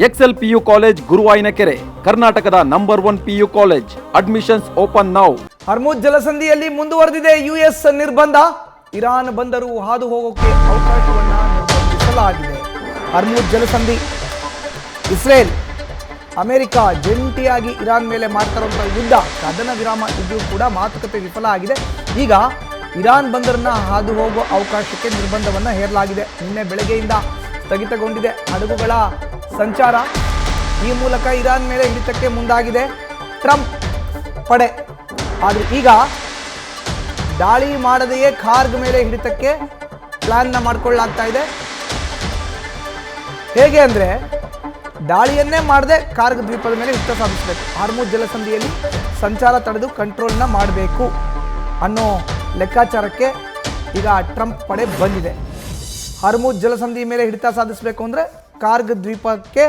Excel PU college Guruvayanakere, ಕರ್ನಾಟಕದ number 1 PU college. Admissions open now. Hormuz ಜಲಸಂಧಿಯಲ್ಲಿ ಮುಂದುವರೆದಿದೆ US ನಿರ್ಬಂಧ. ಇರಾನ್ ಬಂದರು ಹಾದು ಹೋಗೋಕೆ ಅವಕಾಶವನ್ನ ನಿರ್ಬಂಧಿಸಲಾಗಿದೆ. ಹರ್ಮುಜ್ ಜಲಸಂಧಿ ಇಸ್ರೇಲ್ ಅಮೆರಿಕ ಜಂಟಿಯಾಗಿ ಇರಾನ್ ಮೇಲೆ ಮಾಡ್ತಾರಂತ ಯುದ್ಧ, ಕದನ ವಿರಾಮ ಇದು ಕೂಡ ಮಾತುಕತೆ ವಿಫಲ ಆಗಿದೆ. ಈಗ ಇರಾನ್ ಬಂದರನ್ನ ಹಾದು ಹೋಗುವ ಅವಕಾಶಕ್ಕೆ ನಿರ್ಬಂಧವನ್ನು ಹೇರಲಾಗಿದೆ. ನಿನ್ನೆ ಬೆಳಗ್ಗೆಯಿಂದ ಸ್ಥಗಿತಗೊಂಡಿದೆ ಹಡಗುಗಳ ಸಂಚಾರ. ಈ ಮೂಲಕ ಇರಾನ್ ಮೇಲೆ ಹಿಡಿತಕ್ಕೆ ಮುಂದಾಗಿದೆ ಟ್ರಂಪ್ ಪಡೆ. ಆದರೆ ಈಗ ದಾಳಿ ಮಾಡದೆಯೇ ಖಾರ್ಗ್ ಮೇಲೆ ಹಿಡಿತಕ್ಕೆ ಪ್ಲಾನ್ನ ಮಾಡಿಕೊಳ್ಳಲಾಗ್ತಾ ಇದೆ. ಹೇಗೆ ಅಂದರೆ ದಾಳಿಯನ್ನೇ ಮಾಡದೆ ಖಾರ್ಗ್ ದ್ವೀಪದ ಮೇಲೆ ಹಿಡಿತ ಸಾಧಿಸಬೇಕು, ಹರ್ಮುಜ್ ಜಲಸಂಧಿಯಲ್ಲಿ ಸಂಚಾರ ತಡೆದು ಕಂಟ್ರೋಲ್ನ ಮಾಡಬೇಕು ಅನ್ನೋ ಲೆಕ್ಕಾಚಾರಕ್ಕೆ ಈಗ ಟ್ರಂಪ್ ಪಡೆ ಬಂದಿದೆ. ಹರ್ಮುಜ್ ಜಲಸಂಧಿ ಮೇಲೆ ಹಿಡಿತ ಸಾಧಿಸಬೇಕು ಅಂದರೆ ಖಾರ್ಗ್ ದ್ವೀಪಕ್ಕೆ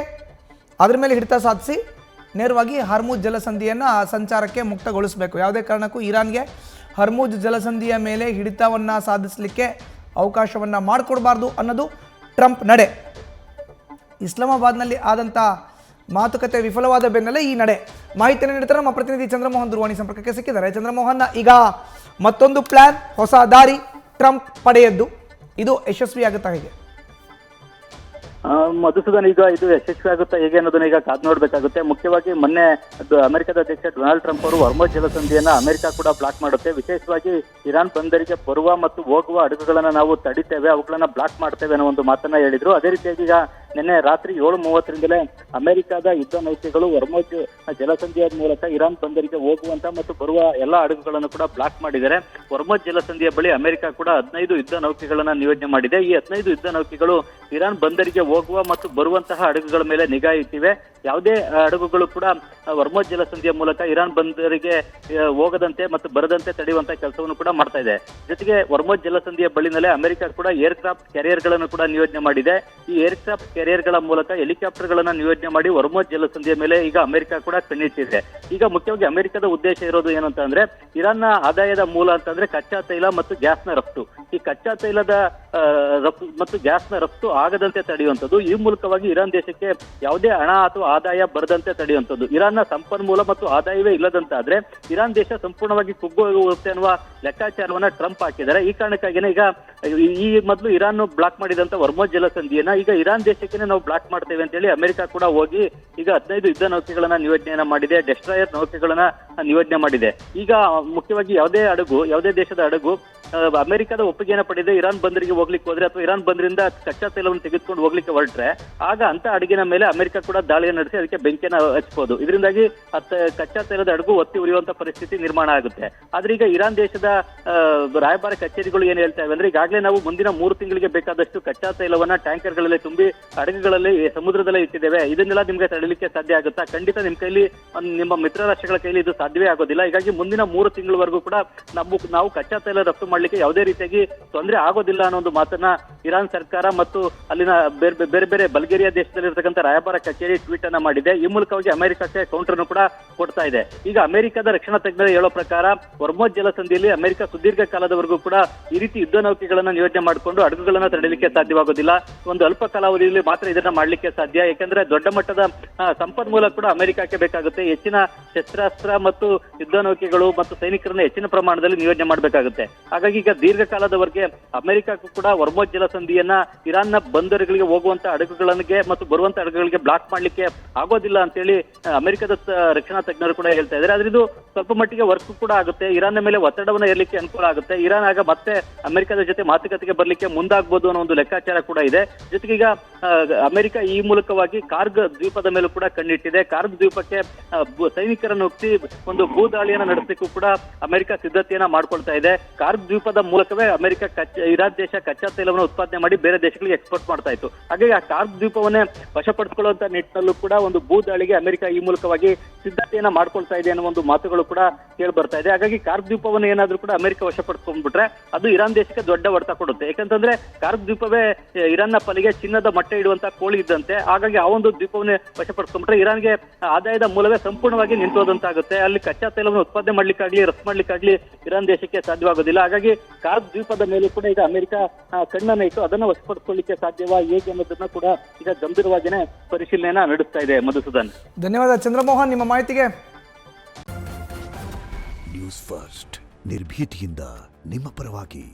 ಅದರ ಮೇಲೆ ಹಿಡಿತ ಸಾಧಿಸಿ ನೇರವಾಗಿ ಹರ್ಮುಜ್ ಜಲಸಂಧಿಯನ್ನು ಸಂಚಾರಕ್ಕೆ ಮುಕ್ತಗೊಳಿಸಬೇಕು. ಯಾವುದೇ ಕಾರಣಕ್ಕೂ ಇರಾನ್ಗೆ ಹರ್ಮುಜ್ ಜಲಸಂಧಿಯ ಮೇಲೆ ಹಿಡಿತವನ್ನು ಸಾಧಿಸಲಿಕ್ಕೆ ಅವಕಾಶವನ್ನು ಮಾಡಿಕೊಡಬಾರ್ದು ಅನ್ನೋದು ಟ್ರಂಪ್ ನಡೆ. ಇಸ್ಲಾಮಾಬಾದ್ನಲ್ಲಿ ಆದಂಥ ಮಾತುಕತೆ ವಿಫಲವಾದ ಬೆನ್ನಲ್ಲೇ ಈ ನಡೆ. ಮಾಹಿತಿಯನ್ನು ನೀಡುತ್ತಾರೆ ನಮ್ಮ ಪ್ರತಿನಿಧಿ ಚಂದ್ರಮೋಹನ್ ದೂರವಾಣಿ ಸಂಪರ್ಕಕ್ಕೆ ಸಿಕ್ಕಿದ್ದಾರೆ. ಚಂದ್ರಮೋಹನ್, ಈಗ ಮತ್ತೊಂದು ಪ್ಲಾನ್, ಹೊಸ ದಾರಿ ಟ್ರಂಪ್ ಪಡೆಯದ್ದು, ಇದು ಯಶಸ್ವಿ ಆಗುತ್ತಾ ಹೇಗೆ? ಮಧುಸೂದನ್, ಈಗ ಇದು ಯಶಸ್ವಿ ಆಗುತ್ತಾ ಹೇಗೆ ಅನ್ನೋದನ್ನ ಈಗ ಕಾದು ನೋಡ್ಬೇಕಾಗುತ್ತೆ. ಮುಖ್ಯವಾಗಿ ಮೊನ್ನೆ ಅಮೆರಿಕದ ಅಧ್ಯಕ್ಷ ಡೊನಾಲ್ಡ್ ಟ್ರಂಪ್ ಅವರು ಹರ್ಮುಜ್ ಜಲಸಂಧಿಯನ್ನ ಅಮೆರಿಕ ಕೂಡ ಬ್ಲಾಕ್ ಮಾಡುತ್ತೆ. ವಿಶೇಷವಾಗಿ ಇರಾನ್ ಬಂದರಿಗೆ ಬರುವ ಮತ್ತು ಹೋಗುವ ಹಡಗುಗಳನ್ನ ನಾವು ತಡಿತೇವೆ, ಅವುಗಳನ್ನ ಬ್ಲಾಕ್ ಮಾಡ್ತೇವೆ ಅನ್ನೋ ಒಂದು ಮಾತನ್ನ ಹೇಳಿದ್ರು. ಅದೇ ರೀತಿಯಾಗಿ ಈಗ ನಿನ್ನೆ ರಾತ್ರಿ 7:30ರಿಂದಲೇ ಅಮೆರಿಕದ ಯುದ್ಧ ನೌಕೆಗಳು ಹರ್ಮುಜ್ ಜಲಸಂಧಿಯ ಮೂಲಕ ಇರಾನ್ ಬಂದರಿಗೆ ಹೋಗುವಂತ ಮತ್ತು ಬರುವ ಎಲ್ಲಾ ಹಡಗುಗಳನ್ನು ಕೂಡ ಬ್ಲಾಕ್ ಮಾಡಿದ್ದಾರೆ. ಹರ್ಮುಜ್ ಜಲಸಂಧಿಯ ಬಳಿ ಅಮೆರಿಕ ಕೂಡ 15 ಯುದ್ಧ ನೌಕೆಗಳನ್ನ ನಿಯೋಜನೆ ಮಾಡಿದೆ. ಈ 15 ಯುದ್ಧ ನೌಕೆಗಳು ಇರಾನ್ ಬಂದರಿಗೆ ಹೋಗುವ ಮತ್ತು ಬರುವಂತಹ ಹಡಗುಗಳ ಮೇಲೆ ನಿಗಾ ಇಟ್ಟಿವೆ. ಯಾವುದೇ ಹಡಗುಗಳು ಕೂಡ ಹರ್ಮುಜ್ ಜಲಸಂಧಿಯ ಮೂಲಕ ಇರಾನ್ ಬಂದರಿಗೆ ಹೋಗದಂತೆ ಮತ್ತು ಬರದಂತೆ ತಡೆಯುವಂತಹ ಕೆಲಸವನ್ನು ಕೂಡ ಮಾಡ್ತಾ ಇದೆ. ಜೊತೆಗೆ ಹರ್ಮುಜ್ ಜಲಸಂಧಿಯ ಬಳಿನಲ್ಲೇ ಅಮೆರಿಕ ಕೂಡ ಏರ್ಕ್ರಾಫ್ಟ್ ಕ್ಯಾರಿಯರ್ಗಳನ್ನು ಕೂಡ ನಿಯೋಜನೆ ಮಾಡಿದೆ. ಈ ಏರ್ಕ್ರಾಫ್ಟ್ ಕ್ಯಾರಿಯರ್ಗಳ ಮೂಲಕ ಹೆಲಿಕಾಪ್ಟರ್ಗಳನ್ನ ನಿಯೋಜನೆ ಮಾಡಿ ಹರ್ಮುಜ್ ಜಲಸಂಧಿಯ ಮೇಲೆ ಈಗ ಅಮೆರಿಕ ಕೂಡ ಕಣ್ಣಿಟ್ಟಿದೆ. ಈಗ ಮುಖ್ಯವಾಗಿ ಅಮೆರಿಕದ ಉದ್ದೇಶ ಇರೋದು ಏನಂತ ಅಂದ್ರೆ, ಇರಾನ್ನ ಆದಾಯದ ಮೂಲ ಅಂತಂದ್ರೆ ಕಚ್ಚಾ ತೈಲ ಮತ್ತು ಗ್ಯಾಸ್ನ ರಫ್ತು. ಈ ಕಚ್ಚಾ ತೈಲದ ರಫ್ತು ಮತ್ತು ಗ್ಯಾಸ್ನ ರಫ್ತು ಆಗದಂತೆ ತಡೆಯುವಂಥದ್ದು, ಈ ಮೂಲಕವಾಗಿ ಇರಾನ್ ದೇಶಕ್ಕೆ ಯಾವುದೇ ಹಣ ಅಥವಾ ಆದಾಯ ಬರದಂತೆ ತಡೆಯುವಂಥದ್ದು. ಇರಾನ್ನ ಸಂಪನ್ಮೂಲ ಮತ್ತು ಆದಾಯವೇ ಇಲ್ಲದಂತಾದ್ರೆ ಇರಾನ್ ದೇಶ ಸಂಪೂರ್ಣವಾಗಿ ಕುಗ್ಗೋಗುತ್ತೆ ಅನ್ನುವ ಲೆಕ್ಕಾಚಾರವನ್ನ ಟ್ರಂಪ್ ಹಾಕಿದ್ದಾರೆ. ಈ ಕಾರಣಕ್ಕಾಗಿನೇ ಈಗ ಈ ಮೊದಲು ಇರಾನ್ ಬ್ಲಾಕ್ ಮಾಡಿದಂತ ಹರ್ಮುಜ್ ಜಲಸಂಧಿಯನ್ನ ಈಗ ಇರಾನ್ ದೇಶಕ್ಕೆ ನಾವು ಬ್ಲಾಕ್ ಮಾಡ್ತೇವೆ ಅಂತ ಹೇಳಿ ಅಮೆರಿಕ ಕೂಡ ಹೋಗಿ ಈಗ 15 ಯುದ್ಧ ನೌಕೆಗಳನ್ನ ನಿಯೋಜನೆಯನ್ನ ಮಾಡಿದೆ, ಡೆಸ್ಟ್ರಾಯರ್ ನೌಕೆಗಳನ್ನ ನಿಯೋಜನೆ ಮಾಡಿದೆ. ಈಗ ಮುಖ್ಯವಾಗಿ ಯಾವುದೇ ದೇಶದ ಹಡಗು ಅಮೆರಿಕದ ಒಪ್ಪಿಗೆಯನ್ನು ಪಡೆದು ಇರಾನ್ ಬಂದರಿಗೆ ಹೋಗ್ಲಿಕ್ಕೆ ಹೋದ್ರೆ ಅಥವಾ ಇರಾನ್ ಬಂದರಿಂದ ಕಚ್ಚಾ ತೈಲವನ್ನು ತೆಗೆದುಕೊಂಡು ಹೋಗ್ಲಿಕ್ಕೆ ಹೊರಟ್ರೆ ಆಗ ಅಂತ ಹಡಗಿನ ಮೇಲೆ ಅಮೆರಿಕ ಕೂಡ ದಾಳಿಯನ್ನು ನಡೆಸಿ ಅದಕ್ಕೆ ಬೆಂಕಿಯನ್ನು ಹಚ್ಚಬಹುದು. ಇದರಿಂದಾಗಿ ಕಚ್ಚಾ ತೈಲದ ಹಡಗು ಒತ್ತಿ ಉರಿಯುವಂತ ಪರಿಸ್ಥಿತಿ ನಿರ್ಮಾಣ ಆಗುತ್ತೆ. ಆದ್ರೆ ಈಗ ಇರಾನ್ ದೇಶದ ರಾಯಭಾರ ಕಚೇರಿಗಳು ಏನ್ ಹೇಳ್ತೇವೆ ಅಂದ್ರೆ, ಈಗಾಗಲೇ ನಾವು ಮುಂದಿನ 3 ತಿಂಗಳಿಗೆ ಬೇಕಾದಷ್ಟು ಕಚ್ಚಾ ತೈಲವನ್ನ ಟ್ಯಾಂಕರ್ಗಳಲ್ಲಿ ತುಂಬಿ ಹಡಗುಗಳಲ್ಲಿ ಸಮುದ್ರದಲ್ಲೇ ಇಟ್ಟಿದ್ದೇವೆ, ಇದನ್ನೆಲ್ಲ ನಿಮ್ಗೆ ತಡೆಯಲಿಕ್ಕೆ ಸಾಧ್ಯ ಆಗುತ್ತಾ? ಖಂಡಿತ ನಿಮ್ ಕೈಲಿ, ನಿಮ್ಮ ಮಿತ್ರ ರಾಷ್ಟ್ರಗಳ ಕೈಲಿ ಇದು ಸಾಧ್ಯವೇ ಆಗೋದಿಲ್ಲ. ಹೀಗಾಗಿ ಮುಂದಿನ 3 ತಿಂಗಳವರೆಗೂ ಕೂಡ ನಾವು ಕಚ್ಚಾ ತೈಲ ರಫ್ತು ಮಾಡ್ಲಿಕ್ಕೆ ಯಾವುದೇ ರೀತಿಯಾಗಿ ತೊಂದರೆ ಆಗೋದಿಲ್ಲ ಅನ್ನೋ ಒಂದು ಮಾತನ್ನ ಇರಾನ್ ಸರ್ಕಾರ ಮತ್ತು ಅಲ್ಲಿನ ಬೇರೆ ಬೇರೆ ಬಲ್ಗೇರಿಯಾ ದೇಶದಲ್ಲಿರ್ತಕ್ಕಂಥ ರಾಯಭಾರ ಕಚೇರಿ ಟ್ವೀಟ್ ಅನ್ನ ಮಾಡಿದೆ. ಈ ಮೂಲಕವಾಗಿ ಅಮೆರಿಕಕ್ಕೆ ಕೌಂಟರ್ ಕೂಡ ಕೊಡ್ತಾ ಇದೆ. ಈಗ ಅಮೆರಿಕದ ರಕ್ಷಣಾ ತಜ್ಞರು ಹೇಳೋ ಪ್ರಕಾರ ಹರ್ಮುಜ್ ಜಲಸಂಧಿಯಲ್ಲಿ ಅಮೆರಿಕ ಸುದೀರ್ಘ ಕಾಲದವರೆಗೂ ಕೂಡ ಈ ರೀತಿ ಯುದ್ಧ ನೌಕೆಗಳನ್ನ ನಿಯೋಜನೆ ಮಾಡಿಕೊಂಡು ಹಡಗುಗಳನ್ನ ತಡೆಯಲಿಕ್ಕೆ ಸಾಧ್ಯವಾಗೋದಿಲ್ಲ. ಒಂದು ಅಲ್ಪ ಕಾಲಾವಧಿಯಲ್ಲಿ ಮಾತ್ರ ಇದನ್ನ ಮಾಡ್ಲಿಕ್ಕೆ ಸಾಧ್ಯ. ಯಾಕಂದ್ರೆ ದೊಡ್ಡ ಮಟ್ಟದ ಸಂಪನ್ಮೂಲ ಕೂಡ ಅಮೆರಿಕಕ್ಕೆ ಬೇಕಾಗುತ್ತೆ. ಹೆಚ್ಚಿನ ಶಸ್ತ್ರಾಸ್ತ್ರ ಮತ್ತು ಯುದ್ಧ ನೌಕೆಗಳು ಮತ್ತು ಸೈನಿಕರನ್ನ ಹೆಚ್ಚಿನ ಪ್ರಮಾಣದಲ್ಲಿ ನಿಯೋಜನೆ ಮಾಡಬೇಕಾಗುತ್ತೆ. ಹಾಗಾಗಿ ಈಗ ದೀರ್ಘಕಾಲದವರೆಗೆ ಅಮೆರಿಕಕ್ಕೂ ಕೂಡ ಹರ್ಮುಜ್ ಜಲಸಂಧಿಯನ್ನ ಇರಾನ್ನ ಬಂದರುಗಳಿಗೆ ಹೋಗುವಂತ ಹಡಗುಗಳಿಗೆ ಮತ್ತು ಬರುವಂತ ಹಡಗುಗಳಿಗೆ ಬ್ಲಾಕ್ ಮಾಡ್ಲಿಕ್ಕೆ ಆಗೋದಿಲ್ಲ ಅಂತ ಹೇಳಿ ಅಮೆರಿಕದ ರಕ್ಷಣಾ ತಜ್ಞರು ಕೂಡ ಹೇಳ್ತಾ ಇದ್ದಾರೆ. ಆದ್ರೆ ಇದು ಸ್ವಲ್ಪ ಮಟ್ಟಿಗೆ ವರ್ಕ್ ಕೂಡ ಆಗುತ್ತೆ, ಇರಾನ್ ಮೇಲೆ ಒತ್ತಡವನ್ನ ಹೇರಲಿಕ್ಕೆ ಅನುಕೂಲ ಆಗುತ್ತೆ. ಇರಾನ್ ಆಗ ಮತ್ತೆ ಅಮೆರಿಕದ ಜೊತೆ ಮಾತುಕತೆಗೆ ಬರ್ಲಿಕ್ಕೆ ಮುಂದಾಗಬಹುದು ಅನ್ನೋ ಒಂದು ಲೆಕ್ಕಾಚಾರ ಕೂಡ ಇದೆ. ಜೊತೆಗೆ ಈಗ ಅಮೆರಿಕ ಈ ಮೂಲಕವಾಗಿ ಖಾರ್ಗ್ ದ್ವೀಪದ ಮೇಲೂ ಕೂಡ ಕಣ್ಣಿಟ್ಟಿದೆ. ಖಾರ್ಗ್ ದ್ವೀಪಕ್ಕೆ ಸೈನಿಕರನ್ನು ಒಪ್ಪಿಸಿ ಒಂದು ಭೂ ದಾಳಿಯನ್ನು ನಡೆಸಲಿಕ್ಕೂ ಕೂಡ ಅಮೆರಿಕ ಸಿದ್ಧತೆಯನ್ನ ಮಾಡ್ಕೊಳ್ತಾ ಇದೆ. ಖಾರ್ಗ್ ದ್ವೀಪದ ಮೂಲಕವೇ ಅಮೆರಿಕ ಇರಾನ್ ದೇಶ ಕಚ್ಚಾ ತೈಲವನ್ನು ಉತ್ಪಾದನೆ ಮಾಡಿ ಬೇರೆ ದೇಶಗಳಿಗೆ ಎಕ್ಸ್ಪೋರ್ಟ್ ಮಾಡ್ತಾ ಇತ್ತು. ಹಾಗಾಗಿ ಆ ಖಾರ್ಗ್ ದ್ವೀಪವನ್ನೇ ವಶಪಡಿಸಿಕೊಳ್ಳುವಂತ ನಿಟ್ಟಿನಲ್ಲೂ ಕೂಡ ಒಂದು ಭೂ ದಾಳಿಗೆ ಅಮೆರಿಕ ಈ ಮೂಲಕವಾಗಿ ಸಿದ್ಧತೆಯನ್ನ ಮಾಡ್ಕೊಳ್ತಾ ಇದೆ ಅನ್ನೋ ಒಂದು ಮಾತುಗಳು ಕೂಡ ಕೇಳಿ ಬರ್ತಾ ಇದೆ. ಹಾಗಾಗಿ ಖಾರ್ಗ್ ದ್ವೀಪವನ್ನು ಏನಾದ್ರೂ ಕೂಡ ಅಮೆರಿಕ ವಶಪಡಿಸ್ಕೊಂಡ್ಬಿಟ್ರೆ ಅದು ಇರಾನ್ ದೇಶಕ್ಕೆ ದೊಡ್ಡ ಹೊಡೆತ ಕೊಡುತ್ತೆ. ಯಾಕಂತಂದ್ರೆ ಖಾರ್ಗ್ ದ್ವೀಪವೇ ಇರಾನ್ನ ಪಾಲಿಗೆ ಚಿನ್ನದ ಮೊಟ್ಟೆ ಇಡುವಂತ ಕೋಳಿ ಇದ್ದಂತೆ. ಹಾಗಾಗಿ ಆ ಒಂದು ದ್ವೀಪವನ್ನೇ ವಶಪಡಿಸ್ಕೊಂಡ್ಬಿಟ್ರೆ ಇರಾನ್ಗೆ ಆದಾಯದ ಮೂಲವೇ ಸಂಪೂರ್ಣವಾಗಿ ನಿಂತೋದಂತಾಗುತ್ತೆ. ಅಲ್ಲಿ ಅಲ್ಲಿ ಕಚ್ಚಾ ತೈಲವನ್ನು ಉತ್ಪಾದನೆ ಮಾಡ್ಲಿಕ್ಕಾಗ್ಲಿ, ರಫ್ತು ಮಾಡ್ಲಿಕ್ಕಾಗ್ಲಿ ಇರಾನ್ ದೇಶಕ್ಕೆ ಸಾಧ್ಯವಾಗೋದಿಲ್ಲ. ಹಾಗಾಗಿ ಕಾರ್ಗ್ ದ್ವೀಪದ ಮೇಲೂ ಕೂಡ ಈಗ ಅಮೆರಿಕ ಕಣ್ಣನ್ನ ಇಟ್ಟು ಅದನ್ನ ವಶಪಡಿಸಿಕೊಳ್ಳಿಕ್ಕೆ ಸಾಧ್ಯವಾ ಹೇಗೆ ಅನ್ನೋದನ್ನ ಕೂಡ ಈಗ ಗಂಭೀರವಾಗಿನೇ ಪರಿಶೀಲನೆಯನ್ನ ನಡೆಸ್ತಾ ಇದೆ. ಮಧುಸೂದನ್, ಧನ್ಯವಾದ ಚಂದ್ರಮೋಹನ್ ನಿಮ್ಮ ಮಾಹಿತಿಗೆ. ನ್ಯೂಸ್ ಫಸ್ಟ್ ನಿರ್ಭೀತಿಯಿಂದ ನಿಮ್ಮ ಪರವಾಗಿ.